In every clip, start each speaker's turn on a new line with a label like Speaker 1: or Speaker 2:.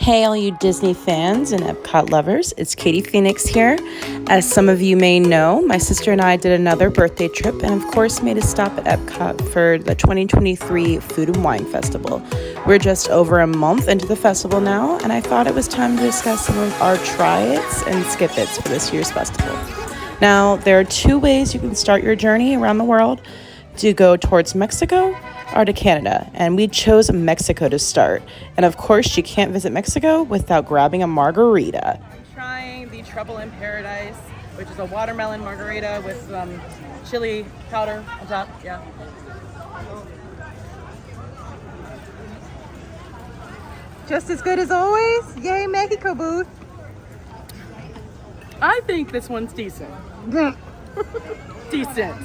Speaker 1: Hey, all you Disney fans and Epcot lovers, it's Katie Phoenix here. As some of you may know, my sister and I did another birthday trip and, of course, made a stop at Epcot for the 2023 Food and Wine Festival. We're just over a month into the festival now, and I thought it was time to discuss some of our try-its and skip-its for this year's festival. Now, there are two ways you can start your journey around the world: to go towards Mexico or to Canada, and we chose Mexico to start. And of course, you can't visit Mexico without grabbing a margarita.
Speaker 2: I'm trying the Trouble in Paradise, which is a watermelon margarita with some chili powder on top. Yeah.
Speaker 3: Just as good as always. Yay, Mexico booth.
Speaker 2: I think this one's decent. Decent.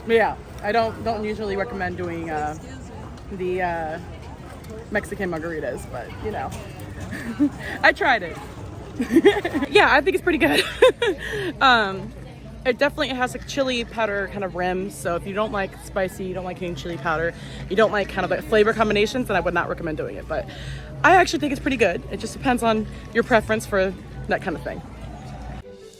Speaker 2: Yeah, I don't usually recommend doing the Mexican margaritas, but you know, I tried it. Yeah, I think it's pretty good. It definitely has a chili powder kind of rim, so if you don't like spicy, you don't like eating chili powder, you don't like kind of like flavor combinations, then I would not recommend doing it. But I actually think it's pretty good. It just depends on your preference for that kind of thing.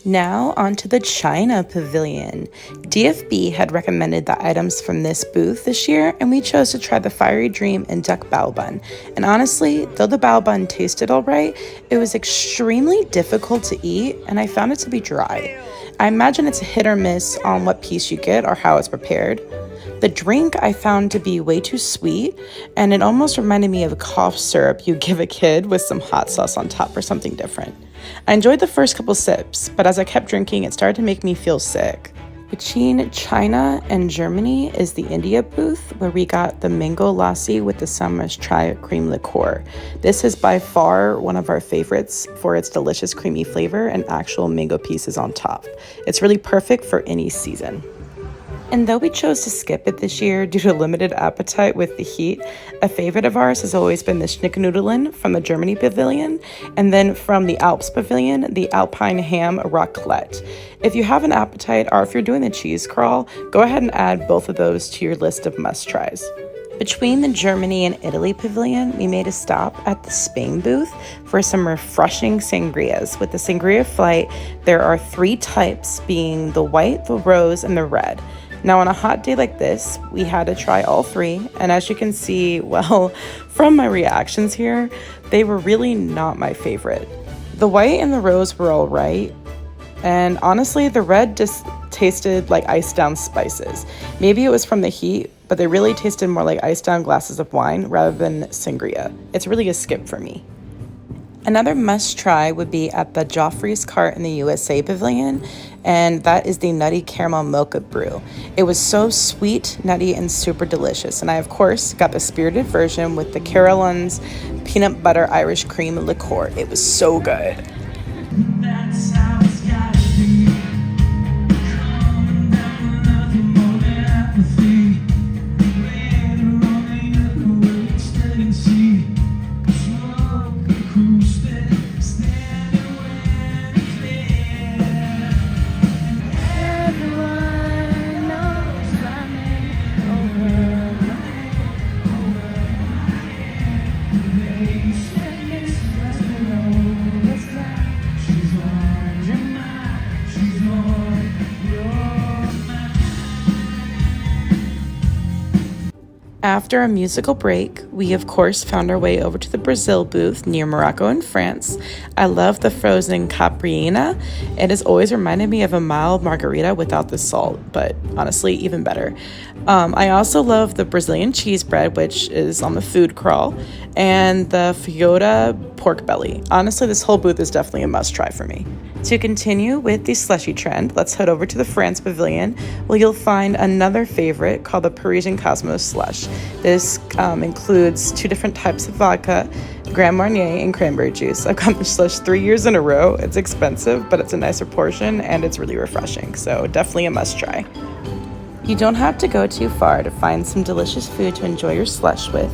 Speaker 1: Now onto the China Pavilion. DFB had recommended the items from this booth this year, and we chose to try the Fiery Dream and Duck Bao Bun. And honestly, though the Bao Bun tasted all right, it was extremely difficult to eat, and I found it to be dry. I imagine it's a hit or miss on what piece you get or how it's prepared. The drink I found to be way too sweet, and it almost reminded me of a cough syrup you give a kid with some hot sauce on top or something different. I enjoyed the first couple sips, but as I kept drinking, it started to make me feel sick. Between China and Germany is the India booth, where we got the mango lassi with the Summer's Try cream liqueur. This is by far one of our favorites for its delicious creamy flavor and actual mango pieces on top. It's really perfect for any season. And though we chose to skip it this year due to limited appetite with the heat, a favorite of ours has always been the Schnickennudeln from the Germany Pavilion, and then from the Alps Pavilion, the Alpine Ham Raclette. If you have an appetite, or if you're doing the cheese crawl, go ahead and add both of those to your list of must-tries. Between the Germany and Italy Pavilion, we made a stop at the Spain booth for some refreshing sangrias. With the sangria flight, there are 3 types, being the white, the rose, and the red. Now, on a hot day like this, we had to try all 3, and as you can see, well, from my reactions here, they were really not my favorite. The white and the rose were all right, and honestly, the red just tasted like iced down spices. Maybe it was from the heat, but they really tasted more like iced down glasses of wine rather than sangria. It's really a skip for me. Another must-try would be at the Joffrey's Cart in the USA Pavilion, and that is the Nutty Caramel Mocha Brew. It was so sweet, nutty, and super delicious, and I, of course, got the spirited version with the Carolyn's Peanut Butter Irish Cream Liqueur. It was so good.
Speaker 4: That's how it's gotta be. Coming down, nothing more than apathy. Later on, they look away, stay and see. Smoke a cruise, standing when it's there. Everyone knows I'm over my head. They said it's just below the sky. She's on your mind, she's on your mind.
Speaker 1: After a musical break, we of course found our way over to the Brazil booth near Morocco and France. I love the frozen caprina. It has always reminded me of a mild margarita without the salt, but honestly, even better. I also love the Brazilian cheese bread, which is on the food crawl, and the feijoada pork belly. Honestly, this whole booth is definitely a must-try for me. To continue with the slushy trend, let's head over to the France Pavilion, where you'll find another favorite called the Parisian Cosmos Slush. This includes 2 different types of vodka, Grand Marnier and cranberry juice. I've got this slush 3 years in a row. It's expensive, but it's a nicer portion, and it's really refreshing, so definitely a must-try. You don't have to go too far to find some delicious food to enjoy your slush with.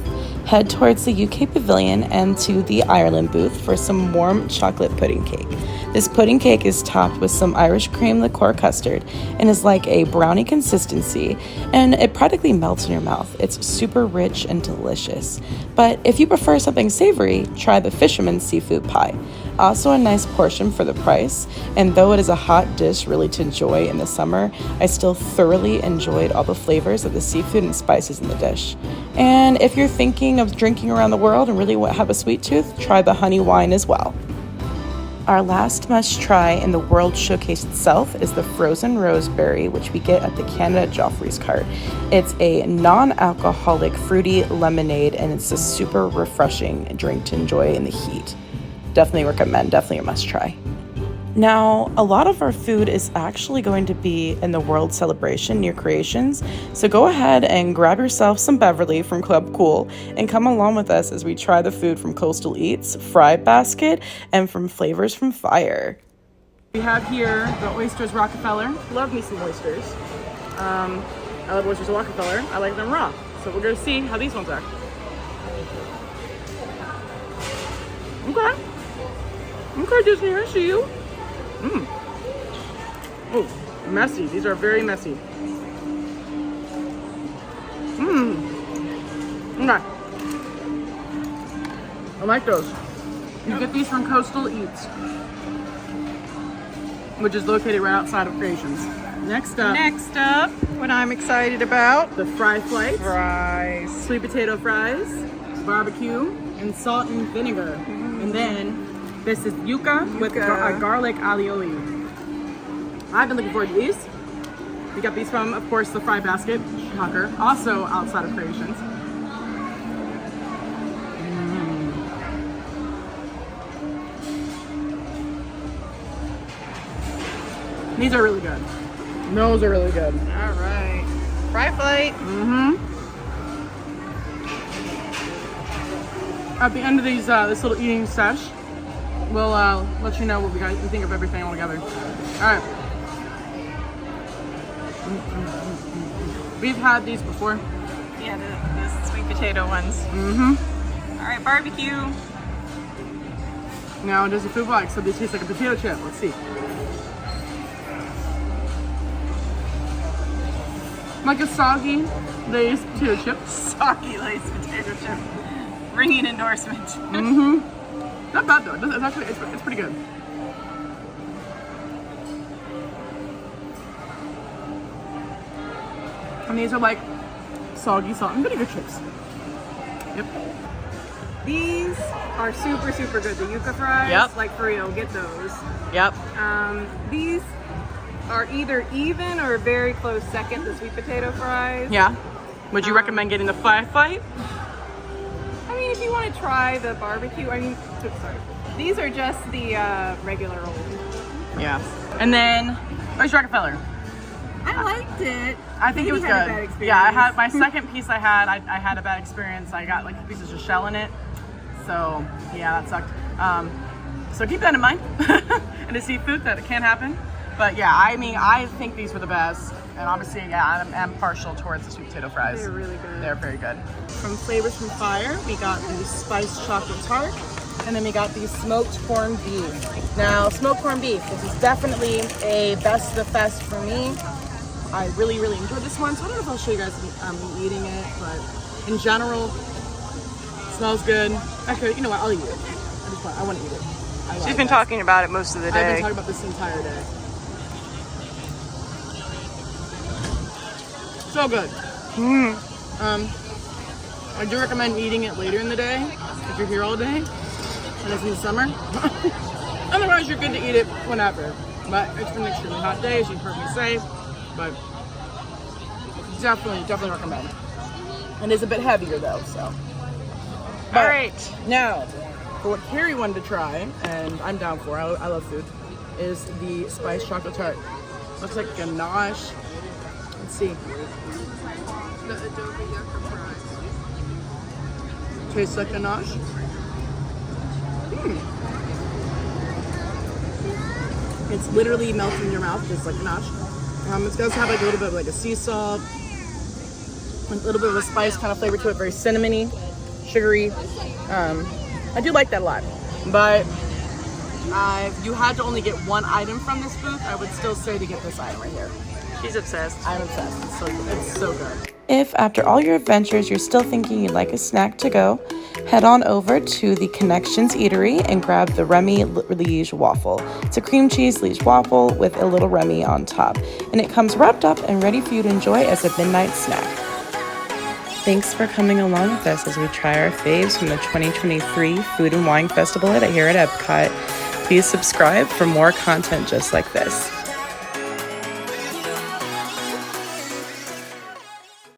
Speaker 1: Head towards the UK Pavilion and to the Ireland booth for some warm chocolate pudding cake. This pudding cake is topped with some Irish cream liqueur custard and is like a brownie consistency, and it practically melts in your mouth. It's super rich and delicious. But if you prefer something savory, try the Fisherman's Seafood Pie. Also a nice portion for the price, and though it is a hot dish really to enjoy in the summer, I still thoroughly enjoyed all the flavors of the seafood and spices in the dish. And if you're thinking of drinking around the world and really have a sweet tooth, try the honey wine as well. Our last must try in the World Showcase itself is the frozen roseberry, which we get at the Canada Joffrey's cart. It's a non-alcoholic fruity lemonade, and it's a super refreshing drink to enjoy in the heat. Definitely recommend, definitely a must try. Now, a lot of our food is actually going to be in the World Celebration near Creations, so go ahead and grab yourself some Beverly from Club Cool and come along with us as we try the food from Coastal Eats, Fried Basket, and from Flavors from Fire.
Speaker 2: We have here the oysters Rockefeller. Love me some oysters. I love oysters Rockefeller. I like them raw. So we're gonna see how these ones are. Okay, Disney, I see you. Oh, messy. These are very messy. Okay. I like those. You get these from Coastal Eats, which is located right outside of Creations. Next up,
Speaker 3: what I'm excited about.
Speaker 2: the fry flights,
Speaker 3: Fries.
Speaker 2: sweet potato fries, barbecue, and salt and vinegar. And then this is yuca with garlic alioli. I've been looking forward to these. We got these from, of course, the Fry Basket, shocker, also outside of Creations. These are really good. Those are really good.
Speaker 3: All right. Fry plate.
Speaker 2: At the end of these, this little eating sesh, we'll let you know what we think of everything all together. All right. We've had these before.
Speaker 3: Yeah, the sweet potato ones. All right, barbecue.
Speaker 2: Now, does the food like? So this tastes like a potato chip. Let's see. Like a soggy Lay's potato chip.
Speaker 3: Soggy Lay's potato chip. Ringing endorsement.
Speaker 2: Not bad though. It's actually it's pretty good. And these are like soggy salt and vinegar chips. Yep.
Speaker 3: These are super, super good. The yuca fries.
Speaker 2: Yep.
Speaker 3: Like for real, get those.
Speaker 2: Yep.
Speaker 3: These are either even or very close second, the sweet potato fries.
Speaker 2: Yeah. Would you recommend getting the fry fight?
Speaker 3: I mean, if you want to try the barbecue, sorry. These are just the regular old.
Speaker 2: Yeah. And then oyster Rockefeller.
Speaker 3: I liked it.
Speaker 2: I think it was
Speaker 3: Katie had a
Speaker 2: good.
Speaker 3: bad experience.
Speaker 2: Yeah, I had my second piece. I had a bad experience. I got like pieces of shell in it, so yeah, that sucked. So keep that in mind. And to seafood, that it can happen. But yeah, I mean, I think these were the best. And obviously, yeah, I'm partial towards the sweet potato fries.
Speaker 3: They're really good.
Speaker 2: They're very good. From Flavors from Fire, we got the spiced chocolate tart, and then we got the smoked corned beef. Now, smoked corned beef, this is definitely a best of the fest for me. I really, really enjoyed this one, so I don't know if I'll show you guys me eating it, but in general, it smells good. Actually, you know what? I'll eat it. I want to eat it.
Speaker 3: She's been talking about it most of the day.
Speaker 2: I've been talking about this entire day. So good. I do recommend eating it later in the day if you're here all day and it's in the summer. Otherwise, you're good to eat it whenever. But it's been an extremely hot day, as you've heard me say. But definitely recommend. And it's a bit heavier though, so. But
Speaker 3: All right.
Speaker 2: now, for what Carrie wanted to try, and I'm down for, I love food, is the spiced chocolate tart. Looks like ganache. Let's see. Tastes like ganache. It's literally melting in your mouth, just like ganache. It does have like a little bit of like a sea salt, a little bit of a spice kind of flavor to it, very cinnamony. sugary. I do like that a lot. But if you had to only get one item from this booth, I would still say to get this item right here.
Speaker 3: She's obsessed.
Speaker 2: I'm obsessed. It's so good. It's so good.
Speaker 1: If after all your adventures you're still thinking you'd like a snack to go, head on over to the Connections Eatery and grab the Remy Liege waffle. It's a cream cheese Liege waffle with a little Remy on top, and it comes wrapped up and ready for you to enjoy as a midnight snack. Thanks for coming along with us as we try our faves from the 2023 Food and Wine Festival here at Epcot. Please subscribe for more content just like this.